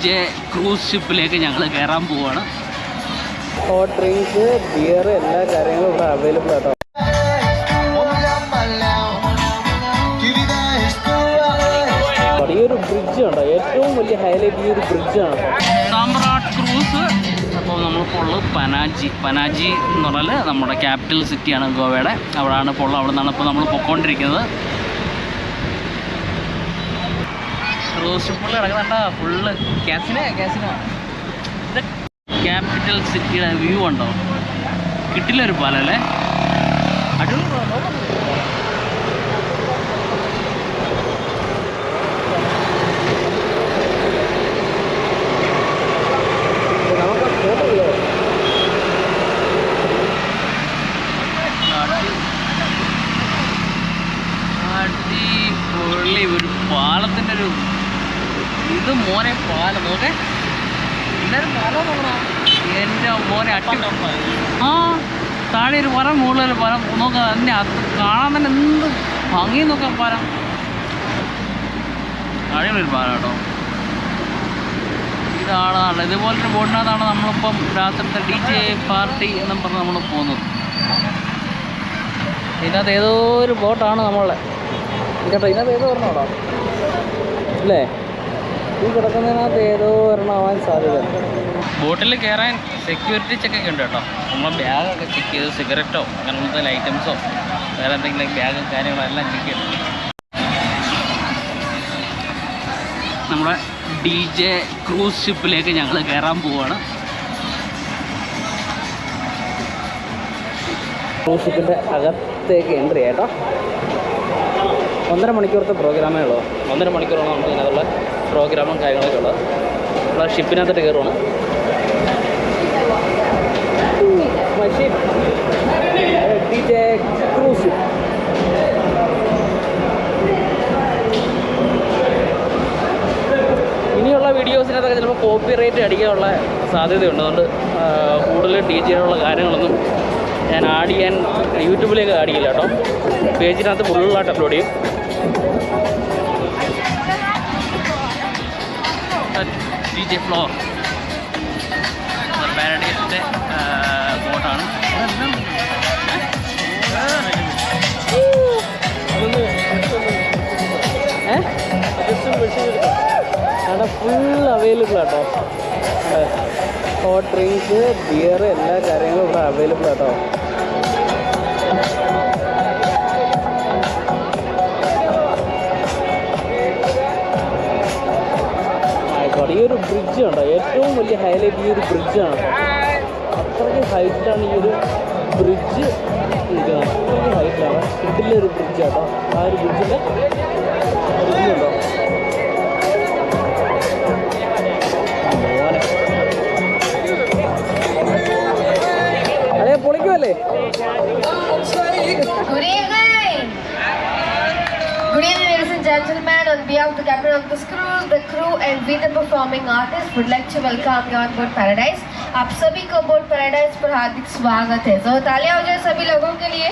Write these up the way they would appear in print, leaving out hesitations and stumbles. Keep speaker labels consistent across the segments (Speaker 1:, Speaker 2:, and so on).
Speaker 1: J cruise ഷിപ്പിലേക്ക് ഞങ്ങൾ കയറാൻ പോവുകയാണ്.
Speaker 2: ഹോട്ട് ഡ്രിങ്ക്സ്, ബിയർ, എല്ലാ കാര്യങ്ങളും ഇവിടെ അവൈലബിൾ ആട്ടോ. ഈ ഒരു ബ്രിഡ്ജ് ഉണ്ടോ, ഏറ്റവും വലിയ ഹൈലൈറ്റ് ഈ ഒരു ബ്രിഡ്ജാണ്.
Speaker 1: സാമ്രാട്ട് ക്രൂസ്. അപ്പോൾ നമ്മളിപ്പോൾ ഉള്ളത് പനാജി എന്ന് പറഞ്ഞാൽ നമ്മുടെ ക്യാപിറ്റൽ സിറ്റിയാണ് ഗോവയുടെ. അവിടെയാണ് ഇപ്പോൾ ഉള്ളത്. അവിടെ നിന്നാണ് ഇപ്പോൾ നമ്മൾ പൊയ്ക്കൊണ്ടിരിക്കുന്നത്. ക്രൂസ് ഷിപ്പിൽ ഇറങ്ങുന്നുണ്ട ഫുള്ള് കാസിനോ. ഇത് ക്യാപിറ്റൽ സിറ്റിയുടെ വ്യൂ ഉണ്ടോ? കിട്ടില്ലൊരു പാലല്ലേ, അടിപൊളി. അടിപൊളി ഒരു പാലത്തിൻ്റെ ഒരു ഇത് മോനെ പാലം നോക്കെ. എല്ലാവരും പാലം നോക്കണോ എൻ്റെ മോനെ ആ താഴെ ഒരു പാലം, മുകളിലൊരു പാലം നോക്കാം. അതിൻ്റെ അത് കാണാൻ തന്നെ എന്ത് ഭംഗി നോക്കാം പാലം. അടിപൊളി ഒരു പാലം കേട്ടോ. ഇതാണ് ഇതുപോലൊരു ബോട്ടിനകത്താണ് നമ്മളിപ്പം രാത്രിത്തെ DJ പാർട്ടി എന്നും പറഞ്ഞ് നമ്മൾ പോകുന്നത്. ഇതിനകത്ത് ഏതോ ഒരു ബോട്ടാണ് നമ്മളെ കേട്ടോ. ഇതിനകത്ത് ഏതോ ഒരെണ്ണോടാ അല്ലേ? ഈ കിടക്കുന്നതിനകത്ത് ഏതോ ഒരെണ്ണം ആവാൻ സാധ്യതയുണ്ട്. ബോട്ടിൽ കയറാൻ സെക്യൂരിറ്റി ചെക്കൊക്കെ ഉണ്ട് കേട്ടോ. നമ്മളെ ബാഗൊക്കെ ചെക്ക് ചെയ്ത് സിഗരറ്റോ അങ്ങനത്തെ ഐറ്റംസോ വേറെ എന്തെങ്കിലും ബാഗും കാര്യങ്ങളോ എല്ലാം ചെക്ക് ചെയ്തു. നമ്മുടെ DJ ക്രൂസ് ഷിപ്പിലേക്ക് ഞങ്ങൾ കയറാൻ പോവുകയാണ്. ക്രൂസ് ഷിപ്പിൻ്റെ അകത്തേക്ക് എൻട്രി കേട്ടോ. 1.5 മണിക്കൂറത്തെ പ്രോഗ്രാമേ ഉള്ളൂ. 1.5 മണിക്കൂറാണ് നമുക്ക് ഇതിനകത്തുള്ള പ്രോഗ്രാമും കാര്യങ്ങളൊക്കെ ഉള്ളത്. നമ്മൾ ഷിപ്പിനകത്തോട്ട് കയറുവാണ്. DJ cruise ship. ഇനിയുള്ള വീഡിയോസിനകത്തൊക്കെ ചിലപ്പോൾ കോപ്പി റേറ്റ് അടിക്കാനുള്ള സാധ്യതയുണ്ട്. അതുകൊണ്ട് കൂടുതൽ DJയിലുള്ള കാര്യങ്ങളൊന്നും ഞാൻ ആഡ് ചെയ്യാൻ യൂട്യൂബിലേക്ക് ആഡ് ചെയ്യില്ല കേട്ടോ. പേജിനകത്ത് ഫുള്ളായിട്ട് അപ്ലോഡ് ചെയ്യും. DJ ഫ്ലോർ പാരഡൈസിൻ്റെ ബോട്ടാണ്. അവിടെ ഫുൾ അവൈലബിൾ ആട്ടോ. ഹോട്ട് ഡ്രിങ്ക്സ്, ബിയർ, എല്ലാ കാര്യങ്ങളും ഇവിടെ അവൈലബിൾ ആട്ടോ. ആയിക്കോട്ടെ. ഈ ഒരു ബ്രിഡ്ജ് ഉണ്ടോ, ഏറ്റവും വലിയ ഹൈലൈറ്റ് ഈ ഒരു ബ്രിഡ്ജാണ്. അത്രയ്ക്ക് ഹൈറ്റിലാണ് ഈ ഒരു ബ്രിഡ്ജ് ഇരിക്കുന്നത്. അത്രയ്ക്ക് ഹൈറ്റിലാണ്. ഇതിലൊരു ബ്രിഡ്ജ് ആട്ടോ. ആ ഒരു ബ്രിഡ്ജിൻ്റെ ബ്രിഡ്ജുണ്ടോ അതെ പൊളിക്കുമല്ലേ?
Speaker 3: Good evening, ladies and gentlemen. On behalf of the captain of this cruise, the crew and we the performing artists would like to welcome you on board Paradise. आप सभी को बोट पैराडाइज पर हार्दिक स्वागत है. तो तालियां हो जाए सभी लोगों के लिए.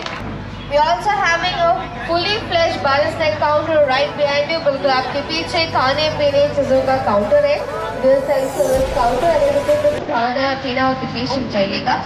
Speaker 3: We are also having a fully fledged bar and snack counter right behind you. बिल्कुल आपके पीछे खाने पीने चीज़ों का काउंटर है. दिल सेल्फ सर्विस काउंटर है. तो खाना पीना और डिफिशन चाहिएगा.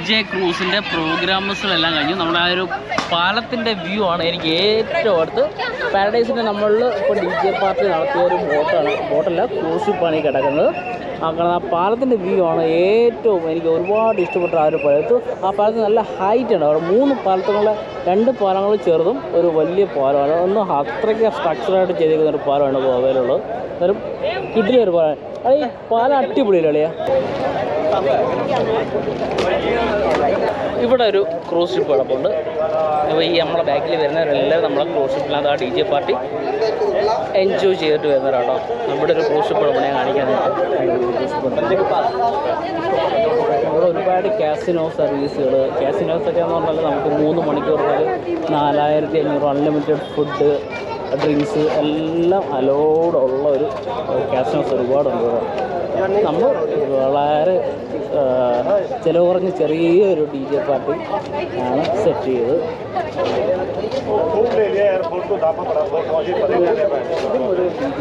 Speaker 1: ജെ ക്രൂസിൻ്റെ പ്രോഗ്രാംസുകളെല്ലാം കഴിഞ്ഞു. നമ്മുടെ ആ ഒരു പാലത്തിൻ്റെ വ്യൂ ആണ് എനിക്ക് ഏറ്റവും അടുത്ത്. പാരഡൈസിൻ്റെ നമ്മളിൽ ഇപ്പോൾ DJ പാർട്ടി നടത്തിയ ഒരു ബോട്ടല്ല ക്രൂസ് ഷിപ്പാണ് ഈ കിടക്കുന്നത്. കാരണം ആ പാലത്തിൻ്റെ വ്യൂ ആണ് ഏറ്റവും എനിക്ക് ഒരുപാട് ഇഷ്ടപ്പെട്ട ആ ഒരു പാലത്ത്. ആ പാലത്ത് നല്ല ഹൈറ്റ് ഉണ്ട്. അവിടെ 3 പാലത്തുള്ള 2 പാലങ്ങൾ ചെറുതും ഒരു വലിയ പാലമാണ്. ഒന്ന് അത്രയ്ക്ക് സ്ട്രക്ചറായിട്ട് ചെയ്തിരിക്കുന്ന ഒരു പാലമാണ് ഗോവയിലുള്ളത്. എന്നാലും കിട്ടിയൊരു പാലം. അത് ഈ പാലം അടിപൊളിയല്ലേ അളിയാ? ഇവിടെ ഒരു ക്രൂസ് ഷിപ്പ് കിടപ്പുണ്ട്. അപ്പോൾ ഈ നമ്മളെ ബാക്കിൽ വരുന്നവരെല്ലാം നമ്മളെ ക്രൂസ് ഷിപ്പിനകത്ത് ആ DJ പാർട്ടി എൻജോയ് ചെയ്തിട്ട് വരുന്നവരാട്ടോ. നമ്മുടെ ഒരു ക്രൂസ് ഷിപ്പ് ഇവിടെ കാണിക്കാനായിട്ട്. ഇവിടെ ഒരുപാട് കാസിനോ സർവീസുകൾ. കാസിനോസൊക്കെ എന്ന് പറഞ്ഞാൽ നമുക്ക് 3 മണിക്കൂർ വരെ 4500 അൺലിമിറ്റഡ് ഫുഡ് ഡ്രിങ്ക്സ് എല്ലാം അലോഡ് ഉള്ള ഒരു കാസിനോസ് ഒരുപാടുണ്ട്. നമ്മൾ വളരെ ചിലവ് കുറഞ്ഞ് ചെറിയൊരു DJ പാർട്ടി ആണ് സെറ്റ് ചെയ്ത്. ഒരു DJ